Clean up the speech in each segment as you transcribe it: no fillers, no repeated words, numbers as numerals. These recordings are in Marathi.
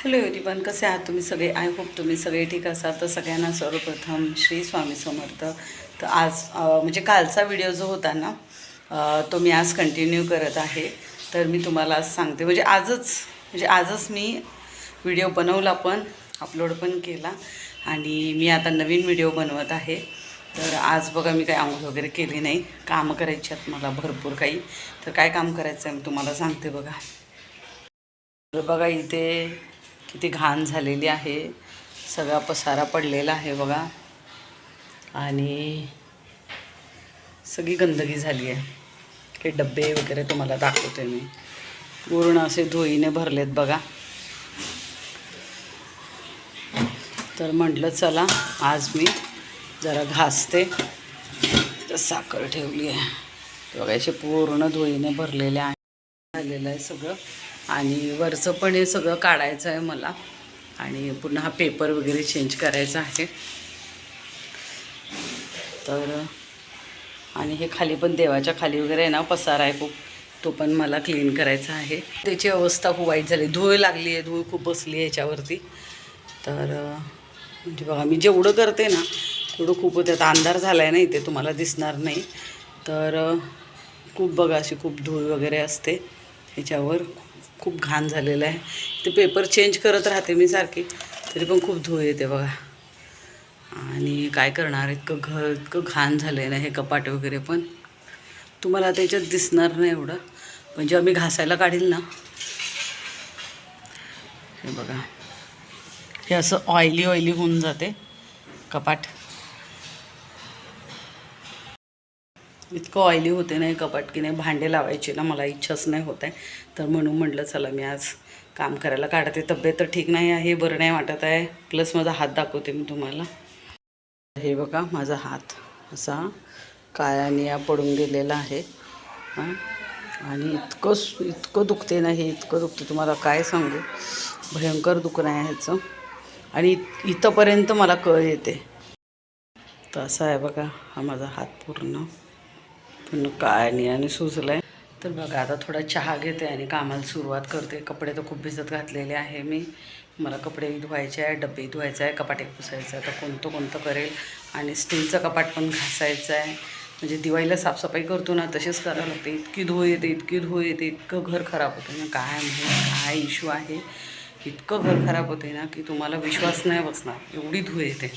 हॅलो एव्हरीवन, कसे आहात तुम्ही सगळे? आय होप तुम्ही सगळे ठीक असाल. तर सगळ्यांना सर्वप्रथम श्री स्वामी समर्थ. तर आज म्हणजे कालचा व्हिडिओ जो होता ना, तो मी आज कंटिन्यू करत आहे. तर मी तुम्हाला आज सांगते, म्हणजे आजच मी व्हिडिओ बनवला पण अपलोड पण केला आणि मी आता नवीन व्हिडिओ बनवत आहे. तर आज बघा, मी काही आंघोळ वगैरे केली नाही. कामं करायची आहेत मला भरपूर काही. तर काय काम करायचं आहे मी तुम्हाला सांगते बघा. तर बघा इथे किती घाण झालेली आहे, सगळा पसारा पडलेला आहे बघा आणि सगळी गंदगी झाली आहे. हे डब्बे वगैरे तुम्हाला दाखवते मी, पूर्ण असे धुळीने भरलेत बघा. तर म्हटलं चला आज मी जरा घासते. तर साखर ठेवली आहे बघा, असे पूर्ण धुळीने भरलेले आहे, झालेलं आहे सगळं. आणि वरचं पण हे सगळं काढायचं आहे मला आणि पुन्हा हा पेपर वगैरे चेंज करायचा आहे. तर आणि हे खाली पण देवाच्या खाली वगैरे आहे ना पसारा आहे खूप, तो पण मला क्लीन करायचा आहे. त्याची अवस्था खूप वाईट झाली, धूळ लागली आहे, धूळ खूप बसली आहे याच्यावरती. तर म्हणजे बघा मी जेवढं करते ना तेवढं खूप होतं. आता अंधार झाला आहे ना, इथे तुम्हाला दिसणार नाही. तर खूप बघा अशी खूप धूळ वगैरे असते ह्याच्यावर, खूप घाण झालेलं आहे. ते पेपर चेंज करत राहते मी सारखी, तरी पण खूप धूळ येते बघा. आणि काय करणार, इतकं घाण झालं आहे ना हे कपाट वगैरे. पण तुम्हाला त्याच्यात दिसणार नाही एवढं, पण जेव्हा मी घासायला काढील ना, हे बघा हे असं ऑइली होऊन जाते कपाट. इतकं ऑइली होते ना हे कपाट की नाही भांडे लावायची ना मला इच्छाच नाही होत आहे. तर म्हणून म्हटलं चला मी आज काम करायला काढते. तब्येत तर ठीक नाही आहे, बरं नाही वाटत आहे. प्लस माझा हात दाखवते मी तुम्हाला. हे बघा माझा हात असा काळा निळा पडून गेलेला आहे. हां, आणि इतकं दुखते ना हे, इतकं दुखते तुम्हाला काय सांगू, भयंकर दुखणं आहे ह्याचं. आणि इथंपर्यंत मला कळ येते. तर असा आहे बघा हा माझा हात, पूर्ण काळा निळाने सुजला आहे. तर बघा आता थोडा चहा घेते आणि कामाला सुरुवात करते. कपडे तर खूप भिजत घातलेले आहे मी. मला कपडे धुवायचे आहे, डबे धुवायचे आहे, कपाट एक पुसायचं आहे. तर कोणतं करेल. आणि स्टीलचं कपाट पण घासायचं आहे. म्हणजे दिवाळीला साफसफाई करतो ना तसेच करावं लागते. इतकी धूळ येते, इतकं घर खराब होतं ना, काय इश्यू आहे. इतकं घर खराब होते ना की तुम्हाला विश्वास नाही बसणार, एवढी धूळ येते.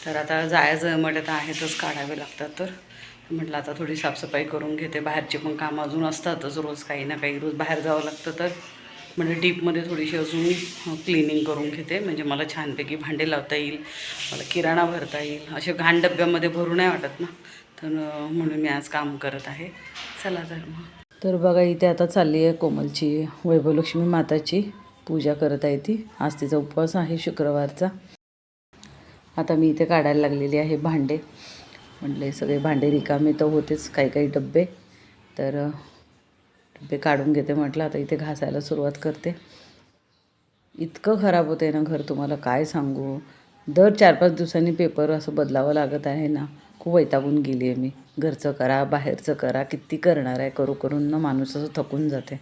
तर आता जायचं म्हटलं तर आहेतच काढावे लागतात. तर म्हटलं आता थोडी साफसफाई करून घेते. बाहेरचे पण कामं अजून असतातच, रोज काही ना काही, रोज बाहेर जावं लागतं. तर म्हणजे डीपमध्ये थोडीशी अजून क्लिनिंग करून घेते, म्हणजे मला छानपैकी भांडे लावता येईल, मला किराणा भरता येईल. असे घाण डब्यामध्ये भरू नाही वाटत ना, तर म्हणून मी आज काम करत आहे. चला तर मग. तर बघा इथे आता चालली आहे कोमलची, वैभवलक्ष्मी माताची पूजा करत आहे ती. आज तिचा उपवास आहे शुक्रवारचा. आता मी इथे काढायला लागलेली आहे भांडे. म्हटले सगळे भांडे रिकामे तर होतेच, काही डब्बे. तर डब्बे काढून घेते म्हटलं. आता इथे घासायला सुरुवात करते. इतकं खराब होतं आहे ना घर, तुम्हाला काय सांगू. दर 4-5 दिवसांनी पेपर असं बदलावं लागत आहे ना. खूप वैतागून गेली आहे मी. घरचं करा, बाहेरचं करा, किती करणार आहे. करून ना माणूस असं थकून जाते.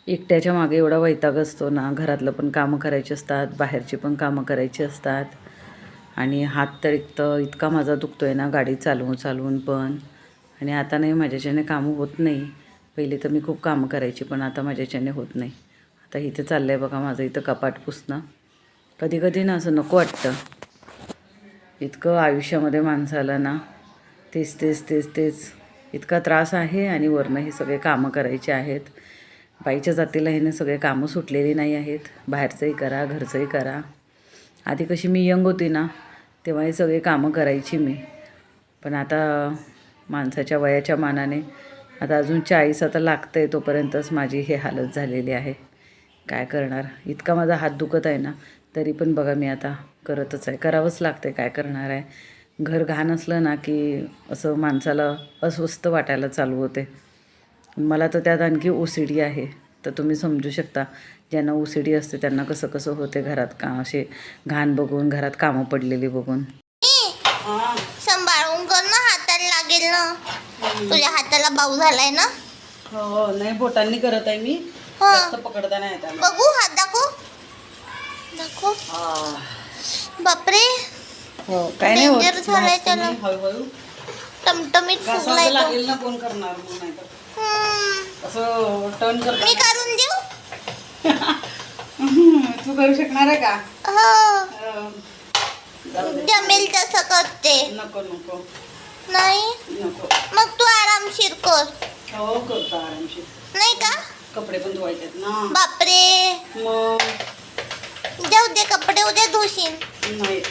एकट्याच्या मागे एवढा वैताग असतो ना, घरातलं पण कामं करायची असतात, बाहेरची पण कामं करायची असतात. आणि हात तर इतका माझा दुखतो आहे ना गाडी चालवून पण. आणि आता नाही, माझ्याच्याने कामं होत नाही. पहिले तर मी खूप कामं करायची, पण आता माझ्याच्याने होत नाही. आता इथे चाललं आहे बघा माझं इथं कपाट पुसणं. कधी ना असं नको वाटतं. इतकं आयुष्यामध्ये माणसाला ना तेच इतका त्रास आहे. आणि वरनं हे सगळे कामं करायचे आहेत. बाईच्या जातीला ह्याने सगळे कामं सुटलेली नाही आहेत. बाहेरचंही करा, घरचंही करा. आधी कशी मी यंग होती ना, तेव्हा हे सगळे कामं करायची मी. पण आता माणसाच्या वयाच्या मानाने आता अजून 40 आता लागतं आहे, तोपर्यंतच माझी हे हालत झालेली आहे. काय करणार, इतका माझा हात दुखत आहे ना, तरी पण बघा मी आता करतच आहे. करावंच लागतं आहे, काय करणार आहे. घर घाण असलं ना की असं माणसाला अस्वस्थ वाटायला चालू होते. मला तर त्यात आणखी OCD आहे. तर तुम्ही समजू शकता, ज्यांना OCD असते त्यांना कसं होते घरात असे घाण बघून, घरात कामं पडलेली बघून. सांभाळून कर ना, हाताला लागेल ना. तुझ्या हाताला बाऊ झालाय ना. हो, नाही बोटांनी करत आहे मी. हा. जास्त पकडता नाही येत आम्हाला. बघू हात दाखव दाखव. बापरे हो काय नाही होत. डेंजर झालाय घास त्याला. तुम्ही हळूहळू टमटमीत घासावं फुगलाय तर तो. लागेल ना, कोण करणार मग नाही तर हम्म. असं टर्न मी करता. करून देऊ. तू करू शकणार आहे का? हो जाऊ दे. जमेल तसं करते. नको नको नाही नको. मग तू आरामशीर कर. हो करतो आरामशीर. नाही का? कपडे पण धुवायचे आहेत ना. बापरे मग जाऊ दे, कपडे उद्या धुशील. नाही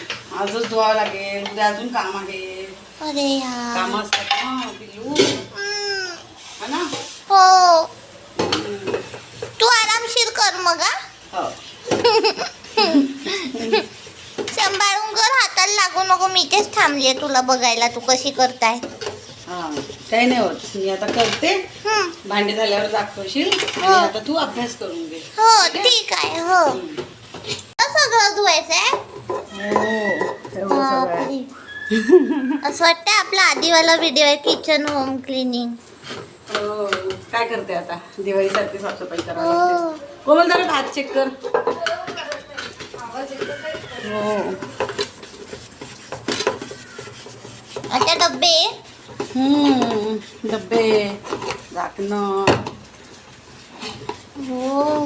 आजच धुवावं लागेल. उद्या अजून काम आहे. अरे यार. काम असतात ना पिल्लू. हम्म. हा ना. हो हम्म. तू आरामशीर कर मग. हो. सांभाळून कर, हाताला लागू नको. मी तेच थांबले तुला बघायला तू कशी करताय. हा काही नाही होत. मी आता करते. हम्म. भांडे झाल्यावर दाखवशील. आणि हो. आता तू अभ्यास करून घे. हो ठीक आहे. हो सगळं धुवायचंय. हो तेवढं सगळं आहे. असं वाटतंय आपला आधीवाला व्हिडिओ आहे, किचन होम क्लिनिंग. हो. काय करते आता दिवाळीसारखी साफसफाई करावी हो. लागते. कोमल जरा भात चेक कर. हो. आता डब्बे. डब्बे झाकणं. हो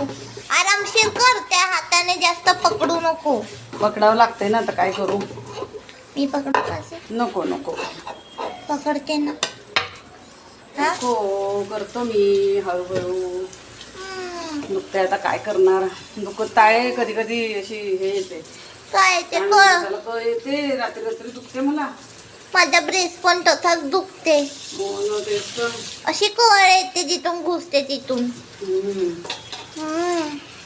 आरामशीर कर, त्या हाताने जास्त पकडू नको. पकडावं लागतंय ना, आता काय करू. मी पकडू का असे? नको नको पकडते ना. हा? हो करतो मी हळूहळू. दुखते आता काय करणार. दुखत आहे कधी कधी अशी हे येते. काय ते आणि कळ. त्याला कळ येते. रात्री रात्री दुखते मला. माझा ब्रेस पण तसाच दुखते. हो ना तेच तर. अशी कळ येते जिथून घुसते तिथून.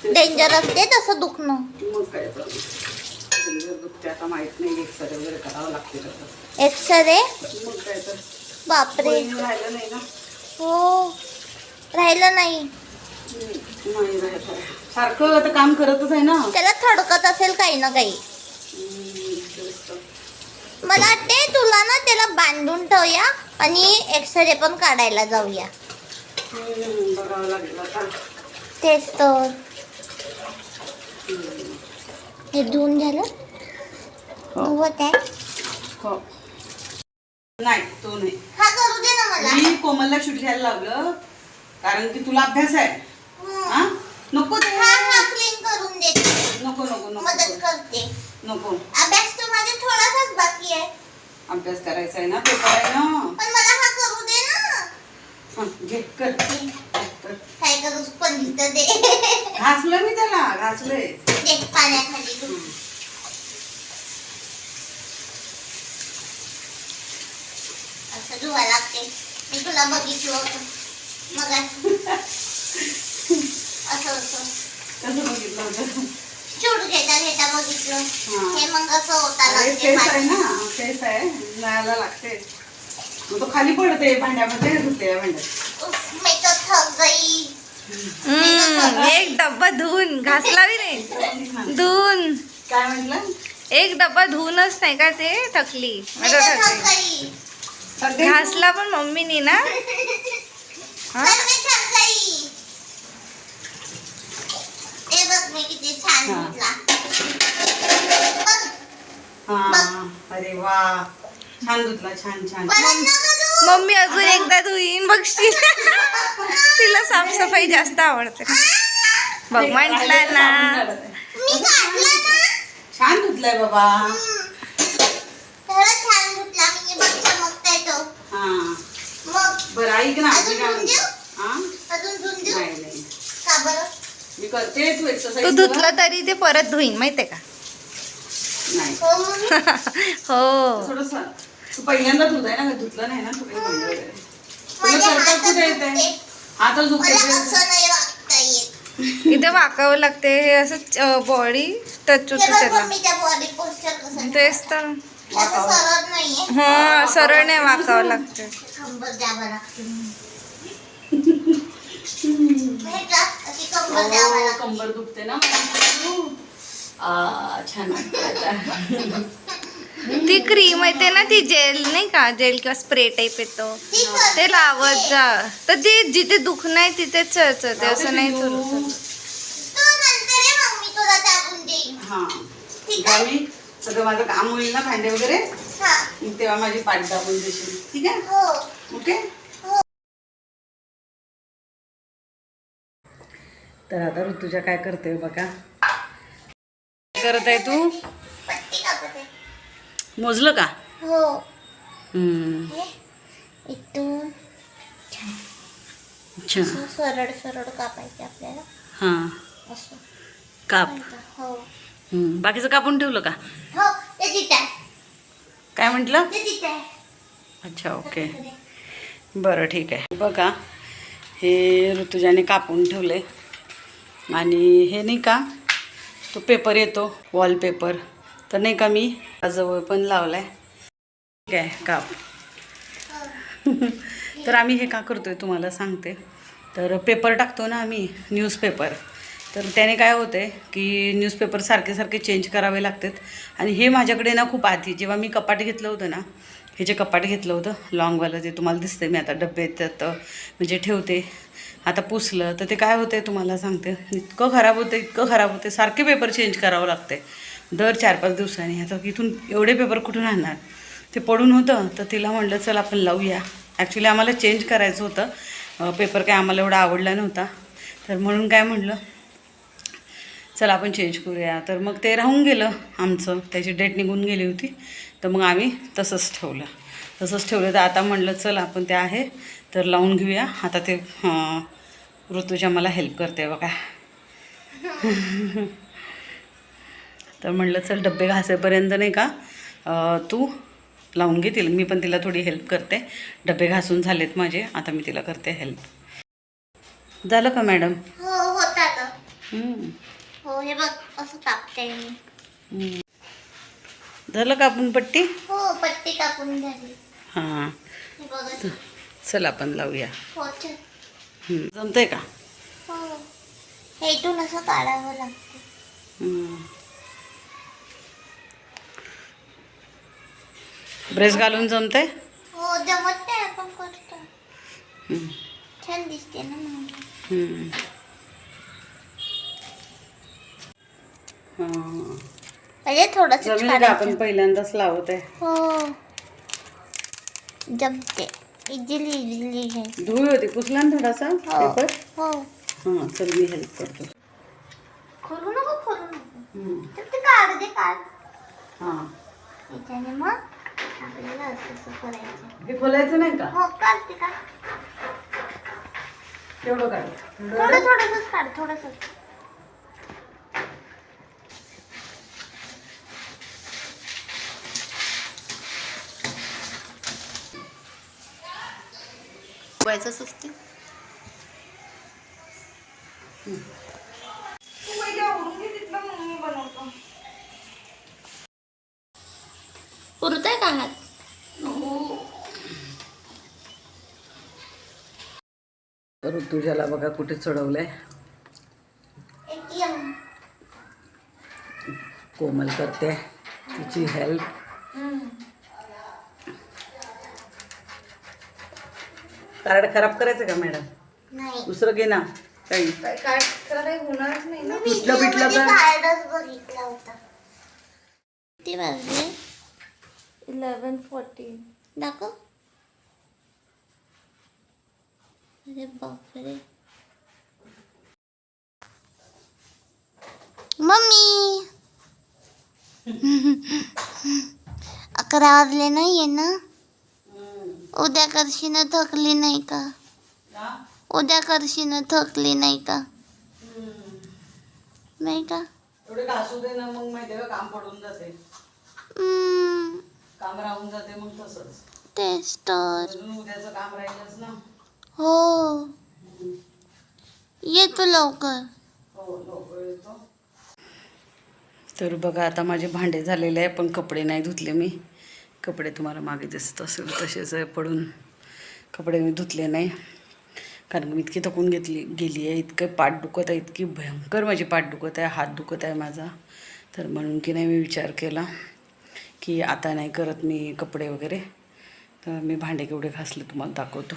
डेंजर असते तसं दुखणं. मग काय तर दुखते आता माहित नाही. एक्सरे वगैरे करावं लागते तसं. एक्सरे. मग काय तर. बापरे. बहिणी राहिलं नाही ना. हो राहिलं नाही. नाही राहिलं. सारखं आता काम करतच आहे ना. त्याला थडकत असेल काही ना काही. तेच तर. मला वाटते तुला ना त्याला बांधून ठेवूया आणि एक्सरे पण काढायला जाऊया. बघावं लागेल आता. तेच तर. हे धुवून झालं. धुवत आहे. हो नाही तो नाही. हा करू दे ना मला. मी कोमलला शूट घ्यायला लावलं कारण की तुला अभ्यास आहे. हा नको ते. हा हा क्लीन करून देते. नको नको मदत नको करते. नको. अभ्यास तर माझा थोडासाच बाकी आहे. अभ्यास करायचा आहे ना. पेपर आहे ना. पण मला हा करू दे ना. हा, घे कर. कर. काय करू पण इथं दे. घासलं मी त्याला. घासलंय. दे पाण्याखाली तू. असं धुवा लागते. मी तुला बघितलं होतं मग. असं असं कसं बघितलं होतं. शूट घेता घेता बघितलं. हा. हे मग असं होता अरे लागते तेच आहे पाणी. ना. तेच आहे. नळाला लागते. मग तो खाली पडते भांड्यामध्ये. धुते या भांड्यात. उफ, मी तर थक गई. एक डब्बा धुवून घासला बी नाही. धुवून काय म्हटलं. एक डब्बा धुवूनच नाही का ते थकली. मी माझं तर थक थकली. गई. सगळे घासला पण मम्मीनी ना. हा? तर मी थक गई. हे बघ मी किती छान हा. धुतला. बघ, हा. अरे वा छान धुतला. छान छान. परत नको धुवू. मम्मी अजून एकदा धुईन बघशील. तिला साफसफाई जास्त आवडते. बघ म्हटलं ना. मी काढला ना. छान धुतलाय बाबा. खरंच छान धुतला मी. बघ चमकताय तो. हा मग बरं ऐक ना. अजून मी काय धुवून देऊ? म्हणते. हा अजून धुवून देऊ नाही नाही का बरं? मी करते. तू तू एक्सरसाइज धुतलं तरी ते परत धुईन माहितीये का. नाही हो मम्मी. हो थोडस. तू पहिल्यांदा धुताय ना. धुतलं नाही ना तू काही भांडं वगैरे. तुला माझ्या करतात हातात कुठे दुखते. येते. हातच मला दुखते. असं नाही वागता येत. इथे वाकावं लागते. हे असं बॉडी टच हे होतं बघ त्याला. मम्मीच्या बॉडी पोस्चर कसं तेच तर. असं सरळ नाहीये. हा सरळ नाही वाकावं लागते. कंबर द्यावं लागते. भेटला अशी कंबर द्यावं हो, लागते. कंबर दुखते ना. छान वाटतं आता. ती क्रीम येते ना, ती जेल नाही का, जेल किंवा स्प्रे टाईप येतो, ते लावत जा. तर ते जिथे दुखणं आहे तिथे चळचळते, असं नाही चलू शकत. तू नंतर ये, मम्मी तुला टाकून देईल. हां ठीक जेव्हा आहे. मी सगळं माझं काम होईल ना भांडे वगैरे, हा. मग तेव्हा माझी पाठ दाबून देशील. ठीक आहे, हो. ओके. तर आता ऋतुजा काय करते बघा. काय करत आहे तू? पट्टी कापत आहे. मोजलं का? हो. हम्म. हे इथून अच्छा. असं सरळ सरळ कापायचे आपल्याला, हां असं. काप. हो. बाकीचं कापून ठेवलं का? हो, ते तिथे आहे. काय म्हटलं? ते तिथे आहे. अच्छा ओके, बरं ठीक आहे. बघा हे ऋतुजाने कापून ठेवले आणि हे नाही का तो पेपर येतो वॉलपेपर, तर नाही का मी जवळ पण लावला आहे. ठीक आहे काप. तर आम्ही हे का करतो आहे तुम्हाला सांगते. तर पेपर टाकतो ना आम्ही, न्यूजपेपर, तर त्याने काय होतं आहे की न्यूजपेपर सारखे सारखे चेंज करावे लागतात. आणि हे माझ्याकडे ना खूप आधी जेव्हा मी कपाट घेतलं होतं ना, हे जे कपाट घेतलं होतं लॉंगवालं, जे तुम्हाला दिसतं मी आता डबे त्यात म्हणजे ठेवते, आता पुसलं तर ते काय होतं आहे तुम्हाला सांगते, इतकं खराब होतं, इतकं खराब होते, सारखे पेपर चेंज करावं लागते दर 4-5 दिवसांनी. आता इथून एवढे पेपर कुठून आणणार, ते पडून होतं. तर तिला म्हटलं चल आपण लावूया. ॲक्च्युली आम्हाला चेंज करायचं होतं पेपर, काय आम्हाला एवढा आवडला नव्हता, तर म्हणून काय म्हटलं चला आपण चेंज करूया. तर मग ते राहून गेलं आमचं, त्याची डेट निघून गेली होती, तर मग आम्ही तसंच ठेवलं. तर आता म्हटलं चल आपण ते आहे तर लावून घेऊया. आता ते ऋतुजा मला हेल्प करते बघा. तर म्हटलं चल डब्बे घासेपर्यंत नाही का तू लावून घे तिला, मी पण तिला थोडी हेल्प करते. डबे घासून झालेत माझे, आता मी तिला करते हेल्प. झालं का मॅडम? हो, होत आलं. हो, हे बघ असं कापते मी. झालं का आपण पट्टी? हो, पट्टी कापून झाली. हां हे बघ. चल आपण लावूया. हो, चल. जमतंय का? हो, हे इथून असं काढावं लागतं. ब्रेस घालून जमतंय? हो, जमत नाही आपण करतो. छान दिसते ना म्हणून. म्हणजे थोडंसं जमेल का? आपण पहिल्यांदाच लावत आहे. हो, जमते. इझिली आहे. धूळ होती, पुसला ना थोडासा हो. पेपर. हो. हां चल मी हेल्प करतो. खोलू नको. तर ते काढ दे, काढ. हां याच्याने मग आपल्याला असं करायचं. हे खोलायचं नाही का? हो, काढते का? तेवढं काढ. थोडंसंच काढ, थोडंसंच. व्हायचंच असते. पुरतंय का हात? ऋतुजाला बघा कुठे चढवलंय. ATM. कोमल करते तिची हेल्प. कार्ड खराब करायचं का मॅडम? नाही. दुसरं घे ना काही. काय होणारच नाही ना. पिटलं का? कार्डच बघितला होता. किती वाजले? 11:14. दाखव. अरे बापरे. मम्मी 11 वाजले नाहीये ना? उद्या करशी ना, थकली नाही का? उद्या करशी ना, थकली नाही का? नाही का? एवढे घासू दे ना, मग माहिती का काम पडून जाते, काम राहून जाते, मग तसंच. तेच तर. अजून उद्याचं काम राहिलंच ना. हो, येतो लवकर. हो लवकर येतो. तर बघा आता माझे भांडे झालेले आहे, पण कपडे नाही धुतले मी. कपडे तुम्हाला मागे दिसत असेल तसेच आहे पडून. कपडे मी धुतले नाही कारण मी इतकी थकून गेली आहे. इतकं पाठ दुखत आहे, इतकी भयंकर माझी पाठ दुखत आहे, हात दुखत आहे माझा. तर म्हणून की नाही मी विचार केला की आता नाही करत मी कपडे वगैरे. तर मी भांडे केवढे घासले तुम्हाला दाखवतो.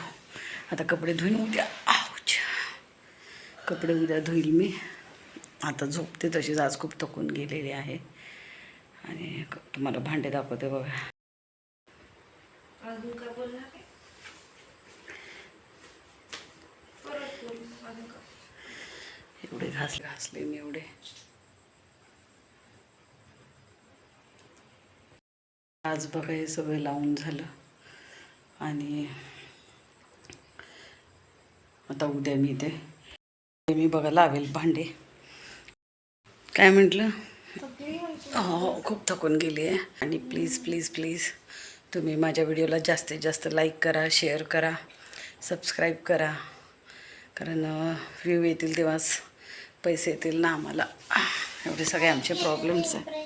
आता कपडे धुईन उद्या. आऊच, कपडे उद्या धुईल मी. आता झोपते तशीच, आज खूप थकून गेलेली आहे. आणि तुम्हाला भांडे दाखवते बघा. अजून काय बोलणार आहे? परत बोल, अजून काय? एवढे घासले मी एवढे. आज बघा हे सगळं लावून झालं. आणि आता उद्या मी बघा लावेल भांडे. काय म्हटलं? हो, खूप थकून गेली आहे. आणि प्लीज प्लीज प्लीज तुम्ही माझ्या व्हिडिओला जास्तीत जास्त लाईक करा, शेअर करा, सबस्क्राईब करा. कारण व्ह्यू येतील तेव्हाच पैसे येतील ना आम्हाला. एवढे सगळे आमचे प्रॉब्लेम्स आहे.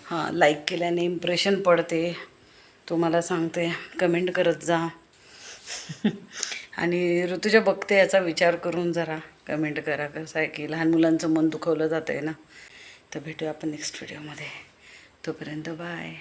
हां, लाईक केल्याने इम्प्रेशन पडते, तुम्हाला सांगते. कमेंट करत जा. आणि ऋतुजा बघते याचा विचार करून जरा कमेंट करा. कसं आहे की लहान मुलांचं मन दुखवलं जातं आहे ना. तर भेटूया आपण नेक्स्ट व्हिडिओमध्ये. तोपर्यंत बाय.